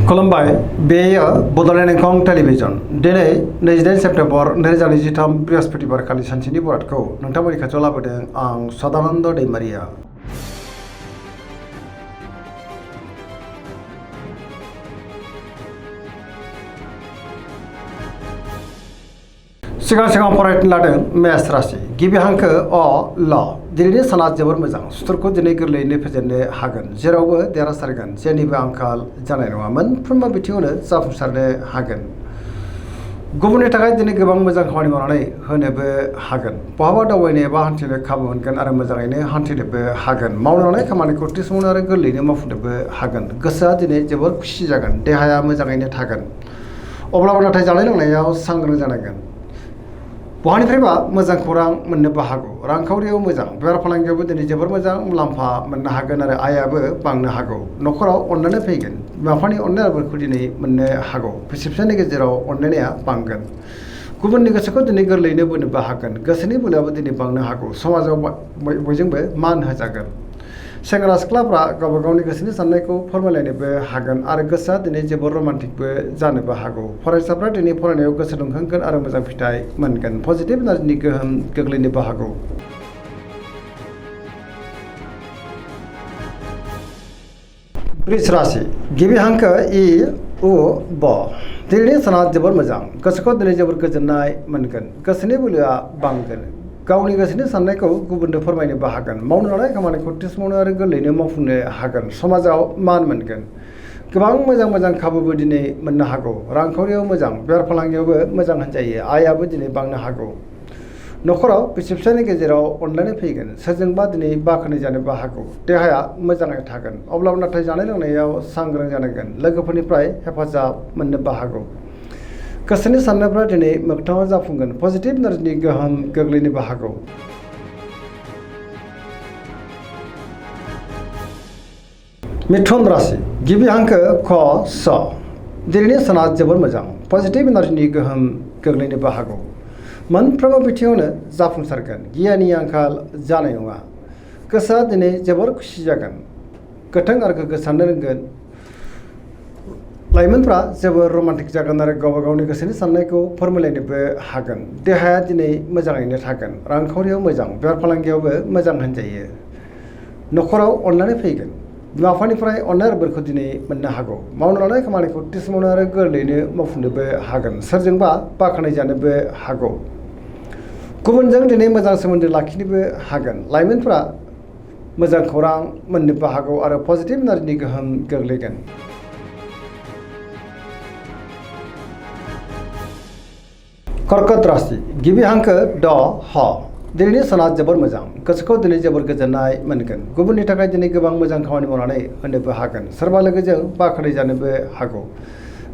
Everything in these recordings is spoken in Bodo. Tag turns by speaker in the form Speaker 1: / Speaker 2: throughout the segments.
Speaker 1: खुलुमबाय बेयो बड'लेण्ड इंखं टेलिभिजन दिनै 22 सेप्तेम्बर 2023 बृहस्पतिबारखालि सानसेनि बरादखौ नोंथांमोननि खाथियाव लाबोदों आं सदानन्द दैमारिया। सिगां फरायनो लादों मेष राशि गिबि हांखो अ ल दिनैनि साना जोबोर मोजां सुथुरखौ दिनै गोरलैयैनो फेजेननो हागोन जेरावबो देरहासारगोन जेनिबो आंखाल जानाय नङा मोनफ्रोमबो बिथिङावनो जाफुंसारनो हागोन। गुबुननि थाखाय दिनै गोबां मोजां खामानि मावनानै होनोबो हागोन बहाबा दावबायनो एबा हान्थिनो खाबु मोनगोन आरो मोजाङैनो हान्थिनोबो हागोन मावनो लानाय खामानिखौ थि समावनो आरो गोरलैयैनो मावफुंनोबो हागोन। गोसोआ दिनै जोबोर खुसि जागोन देहाया मोजाङैनो थागोन अब्लाबो नाथाय जानाय लोंनायाव सांग्रां जानांगोन। बहानिफ्रायबा मोजां खौरां मोननोबो हागौ रांखावरियाव मोजां बेफार फालांगियावबो दिनै जोबोर मोजां मुलाम्फा मोननो हागोन आरो आयाबो बांनो हागौ। न'खराव अननानै फैगोन बिमा बिफानि अननायफोरखौ दिनै मोननो हागौ बिसि फिसायनि गेजेराव अनलायनाया बांगोन। गुबुननि गोसोखौ दिनै गोरलैयैनो बोनोबो हागोन गोसोनि बोलोआबो दिनै बांनो हागौ समाजाव बयजोंबो मान होजागोन। सेंग्रा सिख्लाफ्रा गावबा गावनि गोसोनि साननायखौ फोरमायलायनोबो हागोन आरो गोसोआ दिनै जोबोर रमान्टिकबो जानोबो हागौ। फरायसाफ्रा दिनै फरायनायाव गोसो दुंखांगोन आरो मोजां फिथाइ मोनगोन पजिटिभ एनार्जिनि गोहोम गोग्लैनोबो हागौ। वृष राशि गिबि हांखो इ उ ब दिनैनि साना जोबोर मोजां गोसोखौ दिनै जोबोर गोजोननाय मोनगोन गोसोनि बोलोआ बांगोन गावनि गोसोनि साननायखौ गुबुननो फोरमायनोबो हागोन मावनो लानाय खामानिखौ थि समावनो आरो गोरलैयैनो मावफुंनो हागोन। समाजाव मान मोनगोन गोबां मोजां खाबुबो दिनै मोननो हागौ रांखावरियाव मोजां बेफार फालांगियावबो मोजां होनजायो आयाबो दिनै बांनो हागौ। न'खराव बिसि फिसायनि गेजेराव अनलायनाय फैगोन सोरजोंबा दिनै बाख्नाय जानोबो हागौ देहाया मोजाङै थागोन अब्लाबो नाथाय जानाय लोंनायाव सांग्रां जानांगोन लोगोफोरनिफ्राय हेफाजाब मोननोबो हागौ। गोसोनि साननायफ्रा दिनै मोगथाङाव जाफुंगोन पजिटिभ एनार्जिनि गोहोम गोग्लैनोबो हागौ। मिथुन राशि गिबि हांखो ख स दिनैनि साना जोबोर मोजां पजिटिभ एनार्जिनि गोहोम गोग्लैनोबो हागौ मोनफ्रोमबो बिथिङावनो जाफुंसारगोन गियाननि आंखाल जानाय नङा। गोसोआ दिनै जोबोर खुसि जागोन गोथों आरो गोग्गो साननो रोंगोन। लाइमोनफ्रा जोबोर रमान्टिक जागोन आरो गावबा गावनि गोसोनि साननायखौ फोरमायलायनोबो हागोन देहाया दिनै मोजाङैनो थागोन रांखावरियाव मोजां बेफार फालांगियावबो मोजां होनजायो। न'खराव अननानै फैगोन बिमा बिफानिफ्राय अननाय आरो बोरखौ दिनै मोननो हागौ मावनो लानाय खामानिखौ थि समावनो आरो गोरलैयैनो मावफुंनोबो हागोन सोरजोंबा बाख्नाय जानोबो हागौ। गुबुनजों दिनै मोजां सोमोन्दो लाखिनोबो हागोन लाइमोनफ्रा मोजां खौरां मोननोबो हागौ आरो पजिटिभ एनार्जिनि गोहोम गोग्लैगोन। कर्कट राशि गिबि हांखो ड ह दिनैनि साना जोबोर मोजां गोसोखौ दिनै जोबोर गोजोननाय मोनगोन गुबुननि थाखाय दिनै गोबां मोजां खामानि मावनानै होनोबो हागोन सोरबा लोगोजों बाख्नाय जानोबो हागौ।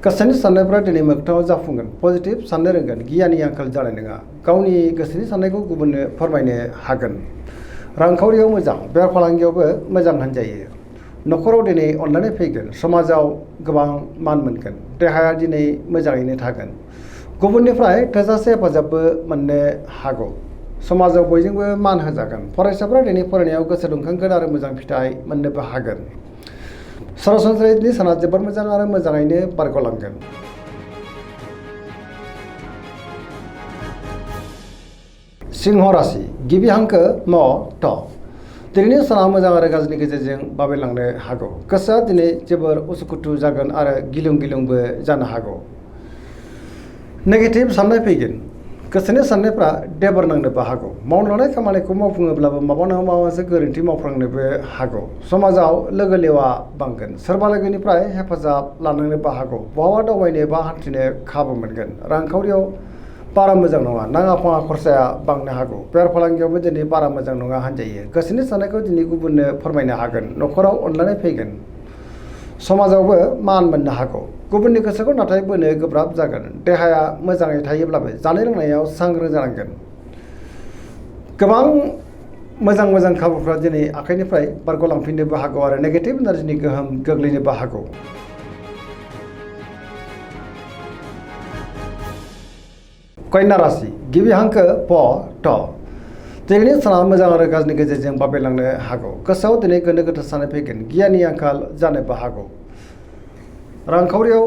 Speaker 1: गोसोनि साननायफ्रा दिनै मोगथाङाव जाफुंगोन पजिटिभ साननो रोंगोन गियाननि आंखाल जानाय नङा गावनि गोसोनि साननायखौ गुबुननो फोरमायनो हागोन। रांखावरियाव मोजां बेफार फालांगियावबो मोजां होनजायो। न'खराव दिनै अननानै फैगोन समाजाव गोबां मान मोनगोन देहाया दिनै मोजाङैनो थागोन गुबुननिफ्राय थोजासे हेफाजाबबो मोननो हागौ। समाजाव बयजोंबो मान होजागोन फरायसाफ्रा दिनै फरायनायाव गोसो दुंखांगोन आरो मोजां फिथाइ मोननोबो हागोन। सरासनस्रायै दिनै साना जोबोर मोजां आरो मोजाङैनो बारग'लांगोन। सिंह राशि गिबि हांखो म थ दिनैनि साना मोजां आरो गाज्रिनि गेजेरजों बाबेलांनो हागौ गोसोआ दिनै जोबोर उसुखुथु जागोन आरो गिलुं जानो हागौ। नेगेटिभ साननाय फैगोन गोसोनि साननायफ्रा देबर नांनोबो हागौ मावनो लानाय खामानिखौ मावफुङोब्लाबो माबा नङा माबा मोनसे गोरोन्थि मावफ्लांनोबो हागौ। समाजाव लोगो लेवा बांगोन सोरबा लोगोनिफ्राय हेफाजाब लानांनोबो हागौ बहाबा दावबायनो एबा हान्थिनो खाबु मोनगोन। रांखावरियाव बारा मोजां नङा नाङा फाङा खरसाया बांनो हागौ बेफार फालांगियावबो दिनै बारा मोजां नङा होनजायो। गोसोनि साननायखौ दिनै गुबुननो फोरमायनो हागोन न'खराव अनलायनाय फैगोन समाजावबो मान मोननो हागौ। गुबुननि गोसोखौ नाथाय बोनो गोब्राब जागोन देहाया मोजाङै थायोब्लाबो जानाय लोंनायाव सांग्रां जानांगोन। गोबां मोजां खाबुफ्रा दिनै आखाइनिफ्राय बारग'लांफिननोबो हागौ आरो नेगेटिभ एनार्जिनि गोहोम गोग्लैनोबो हागौ। कन्या राशि गिबि हांखो प ट दिनैनि साना मोजां आरो गाज्रिनि गेजेरजों बाबेलांनो हागौ गोसोआव दिनै गोनो गोथो साननाय फैगोन गियाननि आंखाल जानोबो हागौ। रांखावरियाव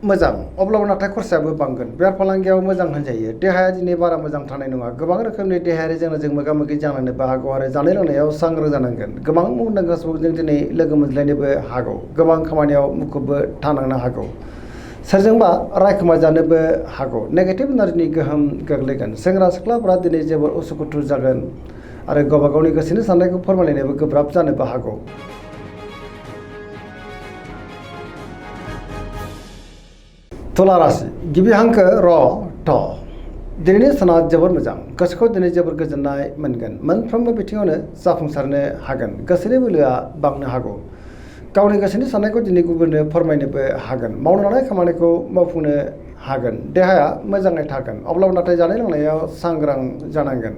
Speaker 1: मोजां अब्लाबो नाथाय खरसायाबो बांगोन। बेफार फालांगियाव मोजां होनजायो। देहाया दिनै बारा मोजां थानाय नङा। गोबां रोखोमनि देहायारि जेंनाजों मोगा मोगि जानोबो हागौ आरो जानाय लोंनायाव सांग्रां जानांगोन। गोबां मुंदांखा सुबुंजों दिनै लोगो मोनज्लायनोबो हागौ। गोबां खामानियाव मुखुबबो थानांनो हागौ। सोरजोंबा रायखोमा जानोबो हागौ। नेगेटिभ एनार्जिनि गोहोम गोग्लैगोन। सेंग्रा सिख्लाफोरा दिनै जोबोर उसुखुथु जागोन आरो गावबा गावनि गोसोनि साननायखौ फोरमायलायनोबो गोब्राब जानोबो हागौ। तुला राशि गिबि हांखो र थ दिनैनि साना जोबोर मोजां। गोसोखौ दिनै जोबोर गोजोननाय मोनगोन। मोनफ्रोमबो बिथिङावनो जाफुंसारनो हागोन। गोसोनि बोलोआ बांनो हागौ। गावनि गोसोनि साननायखौ दिनै गुबुननो फोरमायनोबो हागोन। मावनो लानाय खामानिखौ मावफुंनो हागोन। देहाया मोजाङै थागोन अब्लाबो नाथाय जानाय लोंनायाव सांग्रां जानांगोन।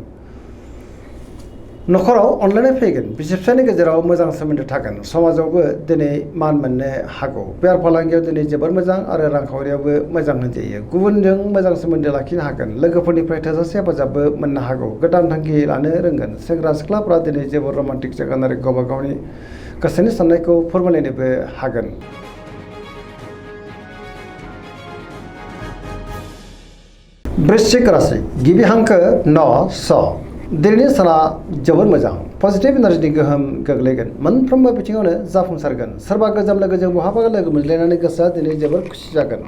Speaker 1: न'खराव अनलायनाय फैगोन। बिसि फिसायनि गेजेराव मोजां सोमोन्दो थागोन। समाजावबो दिनै मान मोननो हागौ। बेफार फालांगियाव दिनै जोबोर मोजां आरो रांखावरियावबो मोजां होनजायो। गुबुनजों मोजां सोमोन्दो लाखिनो हागोन। लोगोफोरनिफ्राय थोजासे हेफाजाबबो मोननो हागौ। गोदान थांखि लानो रोंगोन। सेंग्रा सिख्लाफोरा दिनै जोबोर रमान्टिक जागोन आरो गावबा गावनि गोसोनि साननायखौ फोरमायलायनोबो हागोन। वृश्चिक राशि गिबि हांखो न स दिनैनि साना जोबोर मोजां। पजिटिभ एनार्जिनि गोहोम गोग्लैगोन। मोनफ्रोमबो बिथिङावनो जाफुंसारगोन। सोरबा गोजाम लोगोजों बहाबा लोगो मोनज्लायनानै गोसोआ दिनै जोबोर खुसि जागोन।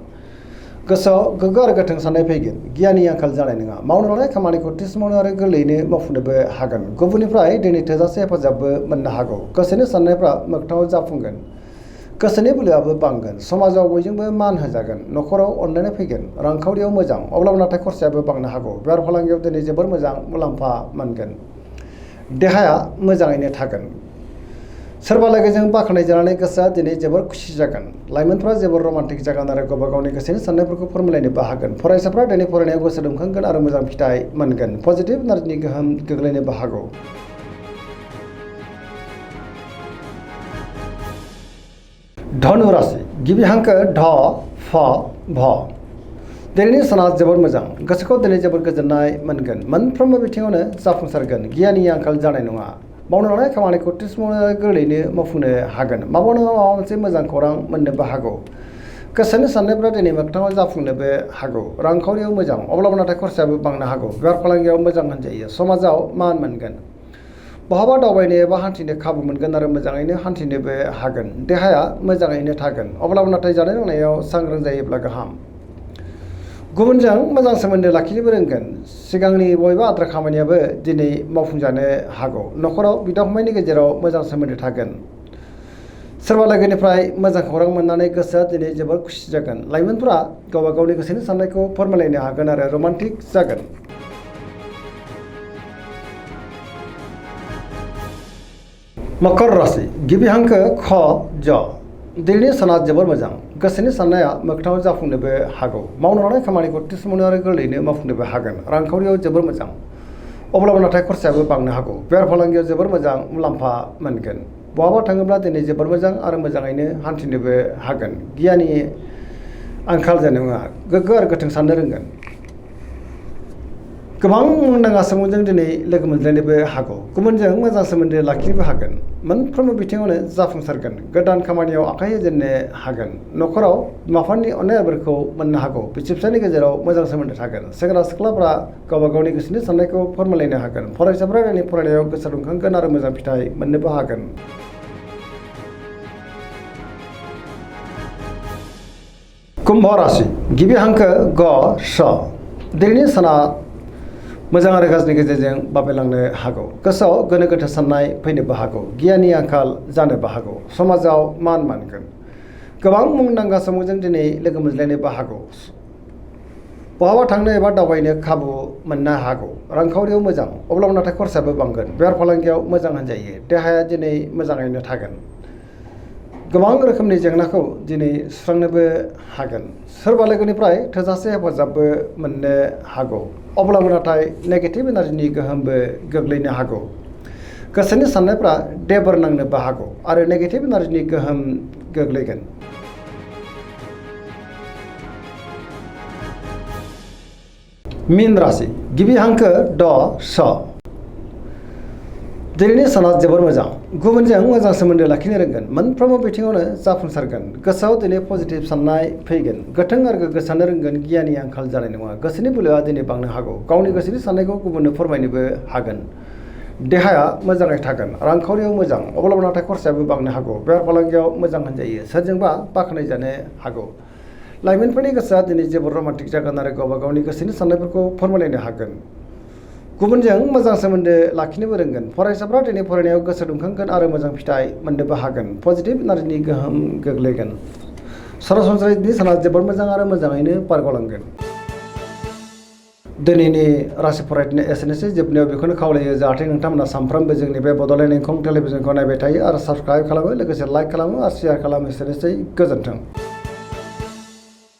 Speaker 1: गोसोआव गोग्गो आरो गोथों साननाय फैगोन। गियाननि आंखाल जानाय नङा। मावनो लानाय खामानिखौ थि समावनो आरो गोरलैयैनो मावफुंनोबो हागोन। गुबुननिफ्राय दिनै थोजासे हेफाजाबबो मोननो हागौ। गोसोनि साननायफ्रा मोगथाङाव जाफुंगोन। गोसोनि बोलोआबो बांगोन। समाजाव बयजोंबो मान होजागोन। न'खराव अनलायनाय फैगोन। रांखावरियाव मोजां अब्लाबो नाथाय खरसायाबो बांनो हागौ। बेफार फालांगियाव दिनै जोबोर मोजां मुलाम्फा मोनगोन। देहाया मोजाङैनो थागोन। सोरबा लोगोजों बाख्नाय जानानै गोसोआ दिनै जोबोर खुसि जागोन। लाइमोनफ्रा जोबोर रमान्टिक जागोन आरो गावबा गावनि गोसोनि साननायफोरखौ फोरमायलायनोबो हागोन। फरायसाफ्रा दिनै फरायनायाव गोसो दुंखांगोन आरो मोजां फिथाइ मोनगोन। पजिटिभ एनार्जिनि गोहोम गोग्लैनोबो हागौ। धनु राशि गिबि हांखो ध फ भ दिनैनि साना जोबोर मोजां। गोसोखौ दिनै जोबोर गोजोननाय मोनगोन। मोनफ्रोमबो बिथिङावनो जाफुंसारगोन। गियाननि आंखाल जानाय नङा। मावनो लानाय खामानिखौ थि समावनो गोरलैयैनो मावफुंनो हागोन। माब्लाबा माबा मोनसे मोजां खौरां मोननोबो हागौ। गोसोनि साननायफ्रा दिनै मोगथाङाव जाफुंनोबो हागौ। रांखावरियाव मोजां अब्लाबो नाथाय खरसायाबो बांनो हागौ। बेफार फालांगियाव मोजां होनजायो। समाजाव मान मोनगोन। बहाबा दावबायनो एबा हान्थिनो खाबु मोनगोन आरो मोजाङैनो हान्थिनोबो हागोन। देहाया मोजाङैनो थागोन अब्लाबो नाथाय जानाय लोंनायाव सांग्रां जायोब्ला गाहाम। गुबुनजों मोजां सोमोन्दो लाखिनोबो रोंगोन। सिगांनि बबेबा आद्रा खामानियाबो दिनै मावफुंजानो हागौ। न'खराव बिदा फंबायनि गेजेराव मोजां सोमोन्दो थागोन। सोरबा लोगोनिफ्राय मोजां खौरां मोननानै गोसोआ दिनै जोबोर खुसि जागोन। लाइमोनफोरा गावबा गावनि गोसोनि साननायखौ फोरमायलायनो हागोन आरो रमान्टिक जागोन। मकर राशि गिबि हांखो ख ज दिनैनि साना जोबोर मोजां। गोसोनि साननाया मोगथाङाव जाफुंनोबो हागौ। मावनो लानाय खामानिखौ थि समावनो आरो गोरलैयैनो मावफुंनोबो हागोन। रांखावरियाव जोबोर मोजां अब्लाबो नाथाय खरसायाबो बांनो हागौ। बेफार फालांगियाव जोबोर मोजां मुलाम्फा मोनगोन। बहाबा थाङोब्ला दिनै जोबोर मोजां आरो मोजाङैनो हान्थिनोबो हागोन। गियाननि आंखाल जानाय नङा। गोग्गो आरो गोथों साननो रोंगोन। गोबां मुंदांखा सुबुंजों दिनै लोगो मोनज्लायनोबो हागौ। गुबुनजों मोजां सोमोन्दो लाखिनोबो हागोन। मोनफ्रोमबो बिथिङावनो जाफुंसारगोन। गोदान खामानियाव आखाइ होजेननो हागोन। न'खराव बिमा बिफानि अननाय आबोरखौ मोननो हागौ। बिसि फिसायनि गेजेराव मोजां सोमोन्दो थागोन। सेंग्रा सिख्लाफोरा गावबा गावनि गोसोनि साननायखौ फोरमायलायनो हागोन। फरायसाफ्रा दिनै फरायनायाव गोसो दुंखांगोन आरो मोजां फिथाइ मोननोबो हागोन। कुम्भ राशि गिबि हांखो ग स दिनैनि साना मोजां आरो गाज्रिनि गेजेरजों बाबेलांनो हागौ। गोसोआव गोनो गोथो साननाय फैनोबो हागौ। गियाननि आंखाल जानोबो हागौ। समाजाव मान मोनगोन। गोबां मुंदांखा सुबुंजों दिनै लोगो मोनज्लायनोबो हागौ। बहाबा थांनो एबा दावबायनो खाबु मोननो हागौ। रांखावरियाव मोजां अब्लाबो नाथाय खरसायाबो बांगोन। बेफार फालांगियाव मोजां होनजायो। देहाया दिनै मोजाङैनो थागोन। गोबां रोखोमनि जेंनाखौ दिनै सुस्रांनोबो हागोन। सोरबा लोगोनिफ्राय थोजासे हेफाजाबबो मोननो हागौ। अब्लाबो नाथाय नेगेटिभ एनार्जिनि गोहोमबो गोग्लैनो हागौ। गोसोनि साननायफ्रा देबर नांनोबो हागौ आरो नेगेटिभ एनार्जिनि गोहोम गोग्लैगोन। मीन राशि गिबि हांखो ड स दिनैनि साना जोबोर मोजां गुबुनजों मोजां सोमोन्दो लाखिनो रोंगोन मोनफ्रोमबो बिथिङावनो जाफुंसारगोन गोसोआव दिनै पजिटिभ साननाय फैगोन गोथों आरो गोग्गो साननो रोंगोन गियाननि आंखाल जानाय नङा गोसोनि बोलोआ दिनै बांनो हागौ गावनि गोसोनि साननायखौ गुबुननो फोरमायनोबो हागोन देहाया मोजाङै थागोन रांखावरियाव मोजां अब्लाबो नाथाय खरसायाबो बांनो हागौ बेफार फालांगियाव मोजां होनजायो सोरजोंबा बाख्नायजानो हागौ लाइमोनफोरनि गोसोआ दिनै जोबोर रमान्टिक जागोन आरो गावबा गावनि गोसोनि साननायफोरखौ फोरमायलायनो हागोन गुबुनजों मोजां सोमोन्दो लाखिनोबो रोंगोन फरायसाफ्रा दिनै फरायनायाव गोसो दुंखांगोन आरो मोजां फिथाइ मोननोबो हागोन पजिटिभ एनार्जिनि गोहोम गोग्लैगोन सरासनस्रायै दिनै साना जोबोर मोजां आरो मोजाङैनो बारग'लांगोन दिनैनि राशि फरायनाय एसेनोसै जोबनायाव बेखौनो खावलायो जाहाथे नोंथांमोना सानफ्रोमबो जोंनि बे बड'लेण्ड इंखं टेलिभिजनखौ नायबाय थायो आरो साबस्क्राइब खालामो लोगोसे लाइक खालामो आरो शेयार खालामो एसेनोसै गोजोन्थों।